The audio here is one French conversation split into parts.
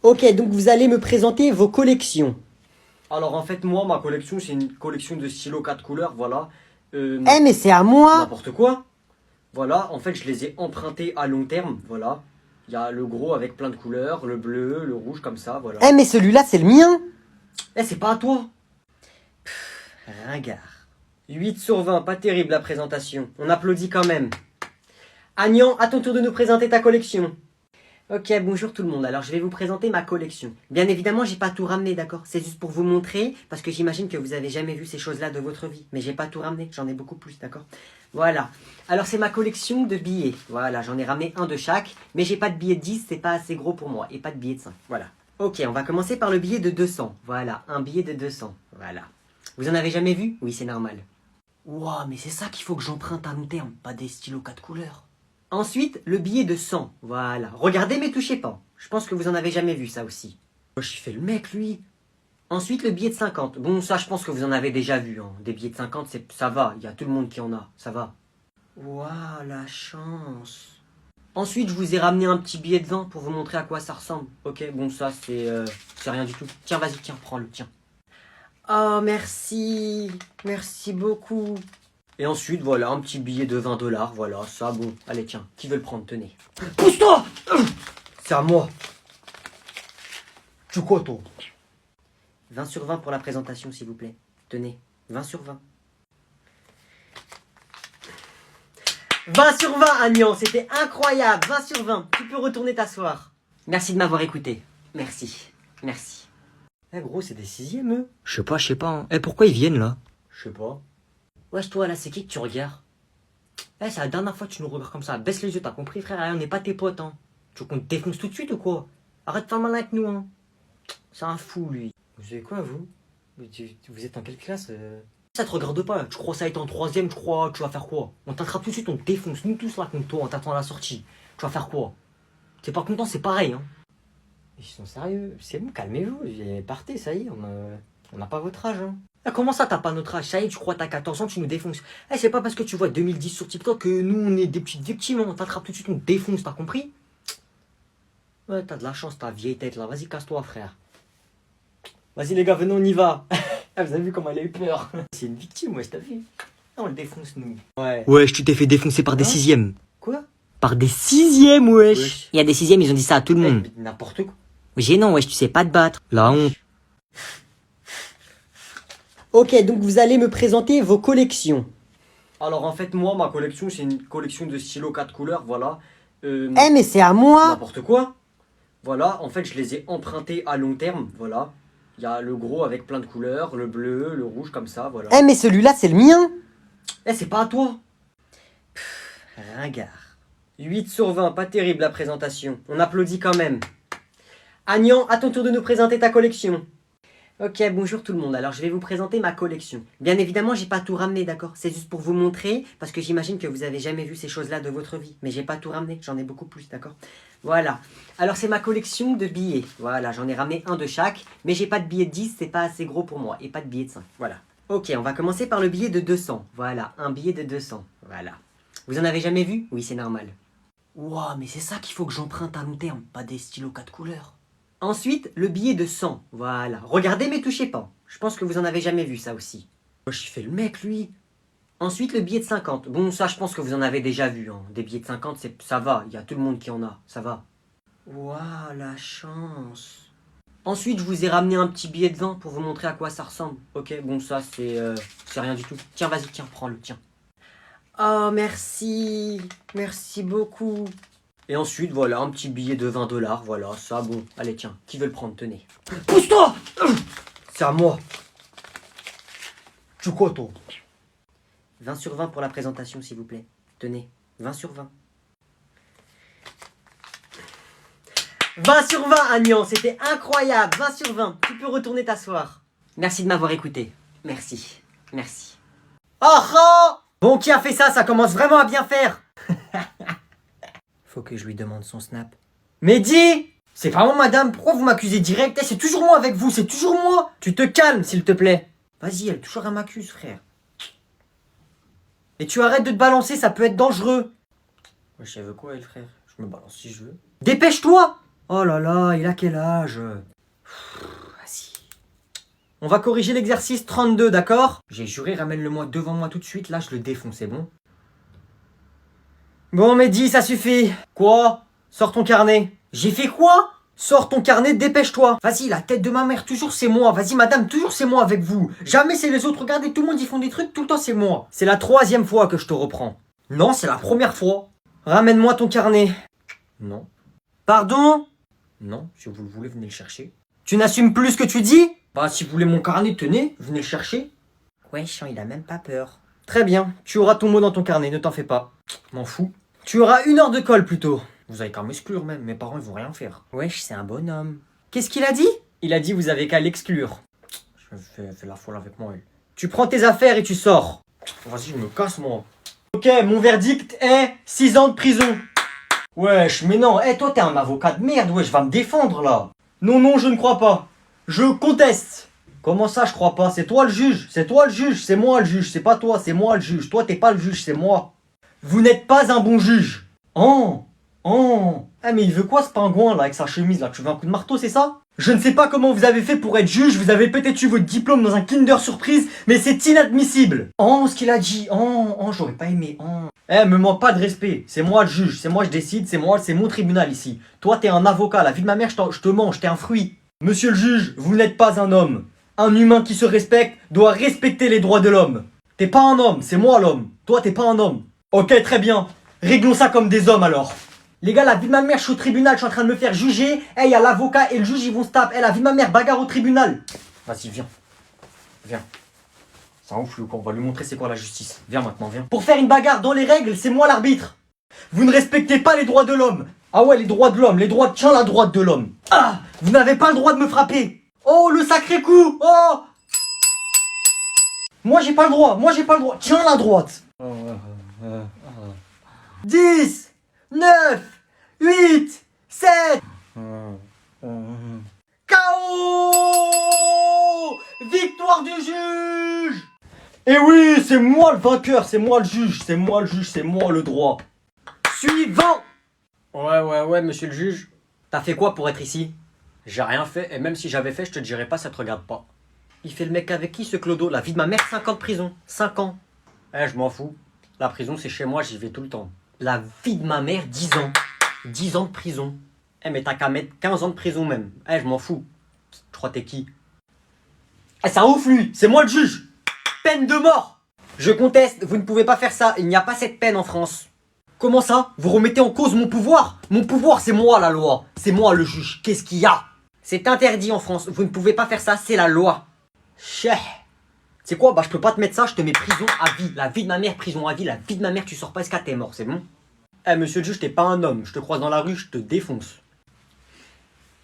Ok, donc vous allez me présenter vos collections. Alors en fait moi ma collection c'est une collection de stylos 4 couleurs, voilà. Eh mais c'est à moi. N'importe quoi. Voilà, en fait je les ai empruntés à long terme, voilà. Il y a le gros avec plein de couleurs, le bleu, le rouge comme ça, voilà. Eh mais celui-là c'est le mien. Eh c'est pas à toi. Ringard. 8 sur 20, pas terrible la présentation. On applaudit quand même. Agnan, à ton tour de nous présenter ta collection. Ok, bonjour tout le monde. Alors je vais vous présenter ma collection. Bien évidemment, j'ai pas tout ramené, d'accord? C'est juste pour vous montrer, parce que j'imagine que vous avez jamais vu ces choses-là de votre vie. Mais j'ai pas tout ramené, j'en ai beaucoup plus, d'accord? Voilà. Alors c'est ma collection de billets. Voilà, j'en ai ramené un de chaque, mais j'ai pas de billet de 10, c'est pas assez gros pour moi. Et pas de billet de 5, voilà. Ok, on va commencer par le billet de 200. Voilà, un billet de 200. Voilà. Vous en avez jamais vu? Oui, c'est normal. Ouah, mais c'est ça qu'il faut que j'emprunte à long terme, pas des stylos 4 couleurs. Ensuite, le billet de 100. Voilà. Regardez mais touchez pas. Je pense que vous en avez jamais vu ça aussi. Wesh, il fait le mec lui. Ensuite, le billet de 50. Bon, ça, je pense que vous en avez déjà vu. Hein. Des billets de 50, ça va. Il y a tout le monde qui en a. Ça va. Ouah, la chance. Ensuite, je vous ai ramené un petit billet de 20 pour vous montrer à quoi ça ressemble. Ok, bon, ça, c'est rien du tout. Tiens, vas-y, tiens, prends-le, tiens. Oh, merci. Merci beaucoup. Et ensuite, voilà, un petit billet de 20 $, voilà, ça, bon. Allez, tiens, qui veut le prendre? Tenez. Pousse-toi! C'est à moi. Tu quoi, toi? 20 sur 20 pour la présentation, s'il vous plaît. Tenez, 20 sur 20. 20 sur 20, Agnan, c'était incroyable. 20 sur 20, tu peux retourner t'asseoir. Merci de m'avoir écouté. Merci, merci. Eh gros, c'est des 6e, eux. Je sais pas. Hein. Eh, pourquoi ils viennent là? Je sais pas. Wesh, toi, là, c'est qui que tu regardes? Eh, c'est la dernière fois que tu nous regardes comme ça. Baisse les yeux, t'as compris, frère? On n'est pas tes potes, hein. Tu veux qu'on te défonce tout de suite ou quoi? Arrête de faire malin avec nous, hein. C'est un fou, lui. Vous savez quoi, vous? Vous êtes en quelle classe? Ça te regarde pas. Tu crois ça être en 3e, tu crois, tu vas faire quoi? On t'attrape tout de suite, on te défonce. Nous tous là contre toi, on t'attend à la sortie. Tu vas faire quoi? T'es pas content, c'est pareil, hein. Ils sont sérieux. C'est bon, calmez-vous. Partez, ça y est, on n'a pas votre âge, hein. Ah, comment ça, t'as pas notre âge? Ça y est, tu crois t'as 14 ans, tu nous défonces. Eh, c'est pas parce que tu vois 2010 sur TikTok que nous, on est des petites victimes. On t'attrape tout de suite, on te défonce, t'as compris? Ouais, t'as de la chance, ta vieille tête, là. Vas-y, casse-toi, frère. Vas-y, les gars, venez, on y va. Ah, vous avez vu comment elle a eu peur? C'est une victime, ouais, t'as vu? Ah, on le défonce, nous. Ouais. Wesh, tu t'es fait défoncer par des Hein? 6e. Quoi? Par des 6e, wesh. Wesh. Il y a des 6e, ils ont dit ça à tout le Eh, monde. mais n'importe quoi. Gênant, wesh, tu sais pas te battre. La honte. Ok, donc vous allez me présenter vos collections. Alors, en fait, moi, ma collection, c'est une collection de stylos 4 couleurs, voilà. Eh mais c'est à moi. N'importe quoi. Voilà, en fait, je les ai empruntés à long terme, voilà. Il y a le gros avec plein de couleurs, le bleu, le rouge, comme ça, voilà. Eh mais celui-là c'est le mien. Eh, c'est pas à toi. Ringard. 8 sur 20, pas terrible la présentation. On applaudit quand même. Agnan, à ton tour de nous présenter ta collection. Ok, bonjour tout le monde. Alors je vais vous présenter ma collection. Bien évidemment, j'ai pas tout ramené, d'accord? C'est juste pour vous montrer, parce que j'imagine que vous avez jamais vu ces choses-là de votre vie. Mais j'ai pas tout ramené, j'en ai beaucoup plus, d'accord? Voilà. Alors c'est ma collection de billets. Voilà, j'en ai ramené un de chaque, mais j'ai pas de billet de 10, c'est pas assez gros pour moi. Et pas de billet de 5, voilà. Ok, on va commencer par le billet de 200. Voilà, un billet de 200. Voilà. Vous en avez jamais vu? Oui, c'est normal. Ouah, mais c'est ça qu'il faut que j'emprunte à long terme, pas des stylos 4 couleurs. Ensuite, le billet de 100. Voilà. Regardez mais touchez pas. Je pense que vous en avez jamais vu ça aussi. Wesh, il fait le mec, lui. Ensuite, le billet de 50. Bon, ça, je pense que vous en avez déjà vu. Hein. Des billets de 50, ça va. Il y a tout le monde qui en a. Ça va. Ouah, la chance. Ensuite, je vous ai ramené un petit billet de 20 pour vous montrer à quoi ça ressemble. Ok, bon, ça, c'est rien du tout. Tiens, vas-y, tiens, prends-le, tiens. Oh, merci. Merci beaucoup. Et ensuite, voilà, un petit billet de 20 $, voilà, ça, bon. Allez, tiens, qui veut le prendre? Tenez. Pousse-toi! C'est à moi. Tu quoi, toi? 20 sur 20 pour la présentation, s'il vous plaît. Tenez, 20 sur 20. 20 sur 20, Agnan, c'était incroyable. 20 sur 20, tu peux retourner t'asseoir. Merci de m'avoir écouté. Merci, merci. Oh, oh! Bon, qui a fait ça? Ça commence vraiment à bien faire. Faut que je lui demande son snap. Mehdi! C'est pas moi, madame, pourquoi vous m'accusez direct? C'est toujours moi avec vous, c'est toujours moi! Tu te calmes, s'il te plaît. Vas-y, elle toujours elle m'accuse, frère. Et tu arrêtes de te balancer, ça peut être dangereux. Wesh, elle veut quoi, elle, frère? Je me balance si je veux. Dépêche-toi! Oh là là, il a quel âge? Vas-y. On va corriger l'exercice 32, d'accord? J'ai juré, ramène-le-moi devant moi tout de suite, là je le défonce, c'est bon? Bon Mehdi, ça suffit. Quoi? Sors ton carnet. J'ai fait quoi? Sors ton carnet, dépêche-toi. Vas-y, la tête de ma mère, toujours c'est moi. Vas-y madame, toujours c'est moi avec vous. Jamais c'est les autres, regardez, tout le monde ils font des trucs, tout le temps c'est moi. C'est la 3e fois que je te reprends. Non, c'est la première fois. Ramène-moi ton carnet. Non. Pardon? Non, si vous le voulez, venez le chercher. Tu n'assumes plus ce que tu dis? Bah, si vous voulez mon carnet, tenez, venez le chercher. Ouais, chiant, il a même pas peur. Très bien, tu auras ton mot dans ton carnet, ne t'en fais pas. M'en fous. Tu auras 1 heure de colle plutôt. Vous avez qu'à m'exclure même, mes parents ils vont rien faire. Wesh, c'est un bonhomme. Qu'est-ce qu'il a dit? Il a dit vous avez qu'à l'exclure. Je fais la folle avec moi, elle. Tu prends tes affaires et tu sors. Vas-y, je me casse moi. Ok, mon verdict est 6 ans de prison. Wesh, mais non, toi t'es un avocat de merde, wesh, va me défendre là. Non, non, je ne crois pas. Je conteste. Comment ça, je crois pas? C'est toi le juge, c'est toi le juge, c'est moi le juge, c'est pas toi, c'est moi le juge. Toi t'es pas le juge, c'est moi. Vous n'êtes pas un bon juge. Oh, oh. Ah mais il veut quoi ce pingouin là avec sa chemise là? Tu veux un coup de marteau, c'est ça? Je ne sais pas comment vous avez fait pour être juge, vous avez peut-être eu votre diplôme dans un Kinder Surprise, mais c'est inadmissible. Oh, ce qu'il a dit, oh, j'aurais pas aimé, oh. Me manque pas de respect, c'est moi le juge, c'est moi je décide, c'est mon tribunal ici. Toi t'es un avocat, la vie de ma mère je te mange, t'es un fruit. Monsieur le juge, vous n'êtes pas un homme. Un humain qui se respecte doit respecter les droits de l'homme. T'es pas un homme, c'est moi l'homme. Toi t'es pas un homme. Ok, très bien, réglons ça comme des hommes alors. Les gars, la vie de ma mère, je suis au tribunal, je suis en train de me faire juger. Il y a l'avocat et le juge, ils vont se taper. La vie de ma mère, bagarre au tribunal. Vas-y, viens. Viens. C'est un ouf, on va lui montrer c'est quoi la justice. Viens maintenant, viens. Pour faire une bagarre dans les règles, c'est moi l'arbitre. Vous ne respectez pas les droits de l'homme. Ah ouais, les droits de l'homme, les droits... Tiens la droite de l'homme. Ah, vous n'avez pas le droit de me frapper. Oh, le sacré coup. Oh. Moi, j'ai pas le droit, Tiens la droite. 10, 9, 8, 7. KO. Victoire du juge. Et oui, c'est moi le vainqueur, c'est moi le juge, c'est moi le droit. Suivant. Ouais, monsieur le juge. T'as fait quoi pour être ici? J'ai rien fait, et même si j'avais fait, je te dirais pas, ça te regarde pas. Il fait le mec avec qui ce clodo? La vie de ma mère, 5 ans de prison. 5 ans. Je m'en fous. La prison, c'est chez moi, j'y vais tout le temps. La vie de ma mère, 10 ans. 10 ans de prison. Mais t'as qu'à mettre 15 ans de prison même. Je m'en fous. Je crois t'es qui? C'est un ouf lui, c'est moi le juge. Peine de mort. Je conteste, vous ne pouvez pas faire ça. Il n'y a pas cette peine en France. Comment ça? Vous remettez en cause mon pouvoir? Mon pouvoir, c'est moi la loi. C'est moi le juge. Qu'est-ce qu'il y a? C'est interdit en France. Vous ne pouvez pas faire ça, c'est la loi. Cheh. C'est quoi? Je peux pas te mettre ça, je te mets prison à vie. La vie de ma mère, prison à vie. La vie de ma mère, tu sors pas, est-ce qu'à t'es mort, c'est bon? Monsieur le juge, t'es pas un homme. Je te croise dans la rue, je te défonce.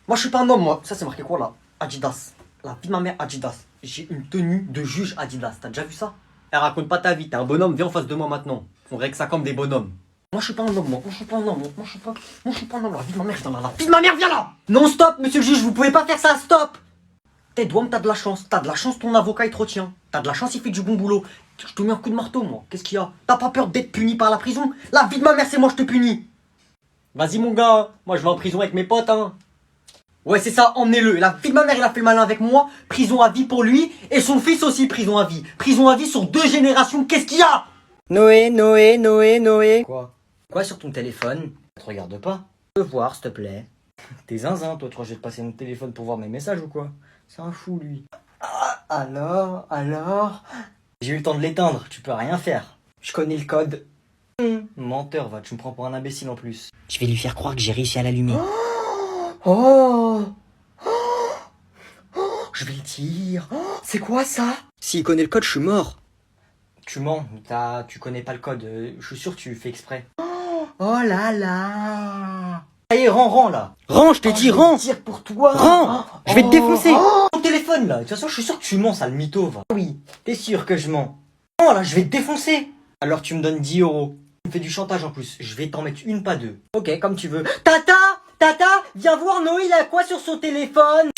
Moi, je suis pas un homme, moi. Ça, c'est marqué quoi, là? Adidas. La vie de ma mère, Adidas. J'ai une tenue de juge Adidas. T'as déjà vu ça? Raconte pas ta vie. T'es un bonhomme, viens en face de moi maintenant. On règle ça comme des bonhommes. Moi, je suis pas un homme, moi. Moi, je suis pas un homme. Moi, je suis pas un homme. La vie de ma mère, je dans la vie de ma mère, viens là! Non, stop, monsieur le juge, vous pouvez pas faire ça, stop! T'es douane, t'as de la chance. T'as de la chance, ton avocat, il te retient. T'as de la chance, il fait du bon boulot. Je te mets un coup de marteau, moi. Qu'est-ce qu'il y a? T'as pas peur d'être puni par la prison? La vie de ma mère, c'est moi, je te punis. Vas-y, mon gars. Moi, je vais en prison avec mes potes, hein. Ouais, c'est ça, emmenez-le. La vie de ma mère, il a fait le malin avec moi. Prison à vie pour lui. Et son fils aussi, prison à vie. Prison à vie sur 2 générations. Qu'est-ce qu'il y a? Noé. Quoi sur ton téléphone? Te regarde pas. Je peux voir, s'il te plaît. T'es zinzin, toi. Tu crois que je vais te passer mon téléphone pour voir mes messages ou quoi? C'est un fou, lui. Alors J'ai eu le temps de l'éteindre. Tu peux rien faire. Je connais le code. Menteur, va. Tu me prends pour un imbécile en plus. Je vais lui faire croire que j'ai réussi à l'allumer. Je vais le dire. C'est quoi ça? S'il connaît le code, je suis mort. Tu mens, tu connais pas le code. Je suis sûr que tu fais exprès. Oh là là. Allez, rends là. Rends, je te dis, rends. Je vais tire pour toi. Rends. Je vais te défoncer. Ton téléphone là. De toute façon, je suis sûr que tu mens, sale mytho, va. Oui, t'es sûr que je mens. Non, là, je vais te défoncer. Alors tu me donnes 10 euros. Tu me fais du chantage en plus. Je vais t'en mettre une, pas deux. Ok, comme tu veux. Tata, viens voir Noé, il a quoi sur son téléphone?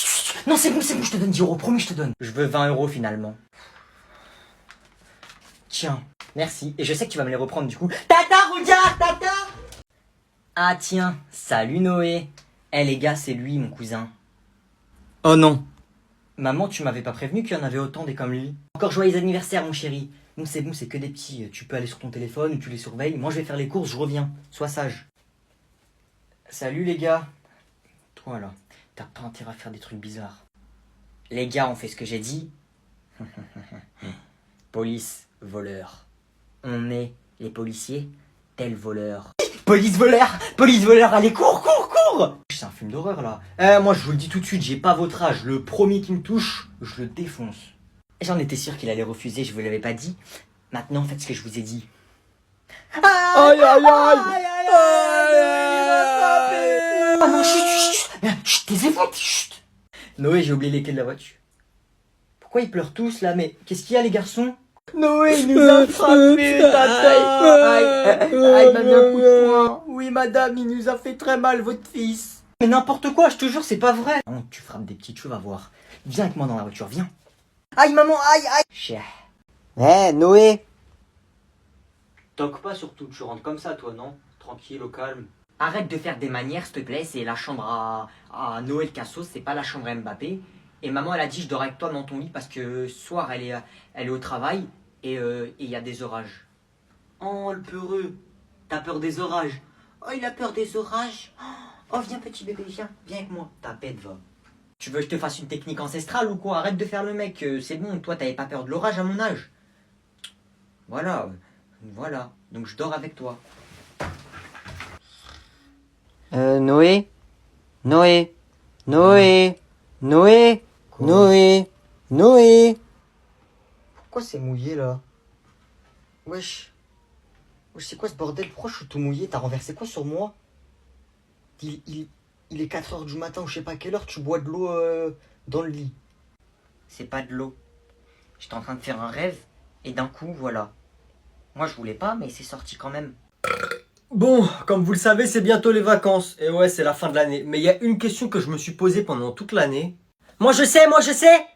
Non, c'est bon, je te donne 10 euros, promis, je te donne. Je veux 20 euros finalement. Tiens, merci. Et je sais que tu vas me les reprendre du coup. Tata, regarde, tata! Ah tiens, salut Noé. Eh les gars, c'est lui, mon cousin. Oh non. Maman, tu m'avais pas prévenu qu'il y en avait autant des comme lui. Encore joyeux anniversaire, mon chéri. Bon, c'est que des petits. Tu peux aller sur ton téléphone ou tu les surveilles. Moi, je vais faire les courses, je reviens. Sois sage. Salut les gars. Toi là, t'as pas intérêt à faire des trucs bizarres. Les gars, on fait ce que j'ai dit. Police, voleur. On est les policiers, tels voleurs. Police, voleur, allez, cours. C'est un film d'horreur là. Moi, je vous le dis tout de suite, j'ai pas votre âge. Le premier qui me touche, je le défonce. J'en étais sûr qu'il allait refuser, je vous l'avais pas dit. Maintenant, faites ce que je vous ai dit. Aïe aïe aïe. Ah non, chut, taisez-vous, chut. Noé, j'ai oublié les clés de la voiture. Pourquoi ils pleurent tous là? Mais qu'est-ce qu'il y a les garçons? Noé, il nous a frappé, tata. Aïe, m'a mis un coup de poing. Oui, madame, il nous a fait très mal, votre fils. Mais n'importe quoi, je te jure, c'est pas vrai. Non, tu frappes des petites choses, va voir. Viens avec moi dans la voiture, viens. Aïe, maman, aïe. Chien. Noé. Toque pas surtout, tu rentres comme ça, toi, non? Tranquille, au calme. Arrête de faire des manières, s'il te plaît. C'est la chambre à Noël Cassos, c'est pas la chambre à Mbappé. Et maman, elle a dit, je dors avec toi dans ton lit parce que ce soir, elle est au travail et il y a des orages. Oh, le peureux. T'as peur des orages? Oh, il a peur des orages. Oh, viens, petit bébé, viens avec moi. Ta bête, va. Tu veux que je te fasse une technique ancestrale ou quoi? Arrête de faire le mec, c'est bon, toi, t'avais pas peur de l'orage à mon âge. Voilà. Donc je dors avec toi. Noé. Pourquoi c'est mouillé là? Wesh, c'est quoi ce bordel? Pourquoi je suis tout mouillé? T'as renversé quoi sur moi? Il est 4h du matin ou je sais pas à quelle heure tu bois de l'eau dans le lit. C'est pas de l'eau. J'étais en train de faire un rêve et d'un coup, voilà. Moi je voulais pas, mais c'est sorti quand même. Bon, comme vous le savez, c'est bientôt les vacances. Et ouais, c'est la fin de l'année. Mais il y a une question que je me suis posée pendant toute l'année. Moi je sais.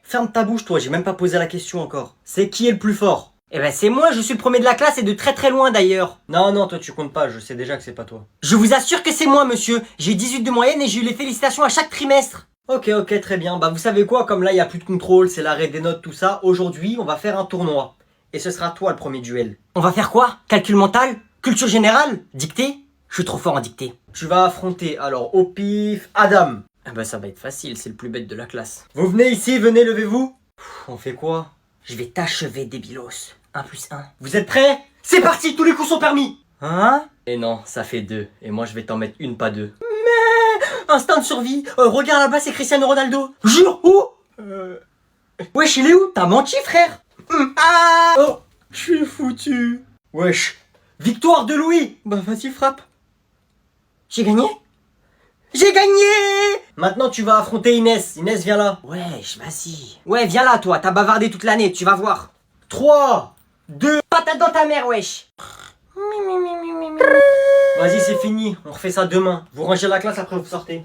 Ferme ta bouche toi, j'ai même pas posé la question encore. C'est qui est le plus fort? Eh ben c'est moi, je suis le premier de la classe et de très très loin d'ailleurs. Non, toi tu comptes pas, je sais déjà que c'est pas toi. Je vous assure que c'est moi, monsieur. J'ai 18 de moyenne et j'ai eu les félicitations à chaque trimestre. Ok, très bien. Bah vous savez quoi, comme là il y a plus de contrôle, c'est l'arrêt des notes, tout ça. Aujourd'hui, on va faire un tournoi. Et ce sera toi le premier duel. On va faire quoi? Calcul mental? Culture générale? Dictée? Je suis trop fort en dictée. Tu vas affronter, alors au pif, Adam. Ah bah ça va être facile, c'est le plus bête de la classe. Vous venez ici, venez, levez-vous. On fait quoi? Je vais t'achever, débilos. 1+1. Vous êtes prêts? C'est parti, tous les coups sont permis. Hein? Et non, ça fait 2. Et moi je vais t'en mettre une, pas 2. Instinct de survie. Regarde là-bas, c'est Cristiano Ronaldo. Jure, où? Wesh, il est où? T'as menti, frère. Ah. Oh, je suis foutu. Wesh. Victoire de Louis. Bah vas-y, frappe. J'ai gagné? J'ai gagné! Maintenant tu vas affronter Inès. Inès, viens là. Wesh, vas-y. Ouais, viens là, toi. T'as bavardé toute l'année, tu vas voir. 3, 2. Patate dans ta mère, wesh. Vas-y, c'est fini. On refait ça demain. Vous rangez la classe, après vous sortez.